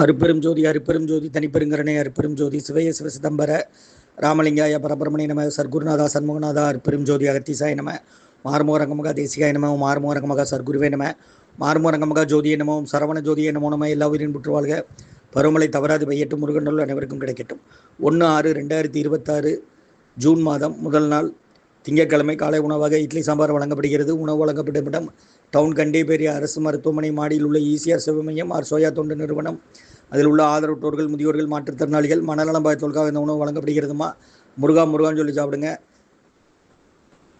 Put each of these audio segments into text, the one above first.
அருப்பெரும் ஜோதி அருப்பெரும் ஜோதி தனிப்பெருங்கரணை அருப்பெரும் ஜோதி சிவய சிவசிதம்பர ராமலிங்காய பரபரமணி நம சர்க்குருநாதா சண்முகநாதா அருப்பெரும் ஜோதி அகத்தீசாய நம மார்மோரங்கமகா தேசிகாய நம மார்மோரங்கமகா சர்க்குருவே நம மார்மோரங்கமகா ஜோதியை நமோ சரவண ஜோதியை நமோ நம எல்லா உயிரின் புற்று வாழ்க. பருவமழை தவறாது பெய்யட்டும், முருகநூல் அனைவருக்கும் கிடைக்கட்டும். 1/6/2026 ஜூன் மாதம் முதல் நாள் திங்கட்கிழமை காலை உணவாக இட்லி சாம்பார் வழங்கப்படுகிறது. உணவு வழங்கப்படும் இடம் டவுன் கண்டேபேரி அரசு மருத்துவமனை மாடியில் உள்ள ஈசிஆர் சிவமையம் ஆர் சோயா தொண்டு நிறுவனம். அதில் உள்ள ஆதரவற்றோர்கள், முதியோர்கள், மாற்றுத்திறனாளிகள், மனநலம் பாதித்தோருக்காக இந்த உணவு வழங்கப்படுகிறதுமா. முருகான்னு சொல்லி சாப்பிடுங்க.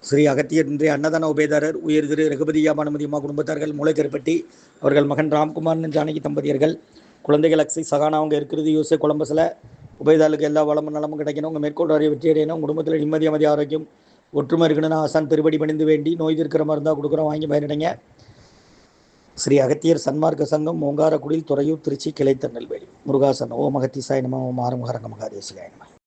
ஸ்ரீ அகத்தியர் இன்றைய அன்னதான உபயதாரர் உயர் திரு ரகுபதியா பானுமதியம்மா குடும்பத்தார்கள், மூளைக்கருப்பட்டி. அவர்கள் மகன் ராம்குமார் ஜானகி தம்பதியர்கள். குழந்தைகள் அக்ஸை சகானா அவங்க இருக்கிறது யூசே கொலம்பஸில். உபயதாருக்கு எல்லா வளமும் நலமும் கிடைக்கணும். உங்கள் மேற்கொண்டு அறிய வெற்றி அடையணும். குடும்பத்தில் நிம்மதி அமைதி ஆரோக்கியம் ஒற்றுமை இருக்கணும்னு ஆசான் திருப்படி பணிந்து வேண்டி நோய் தீர்க்கிற மருந்தாக கொடுக்குறோம், வாங்கி பயனடைங்க. ஸ்ரீ அகத்தியர் சன்மார்க்க சங்கம், ஓங்காரக்குடில், துறையூர், திருச்சி, கிளை, திருநெல்வேலி. முருகாசன். ஓம் அகத்தீசாய நம. ஓம் ஆறுமுகரங்க மகாதேசிகாய நம.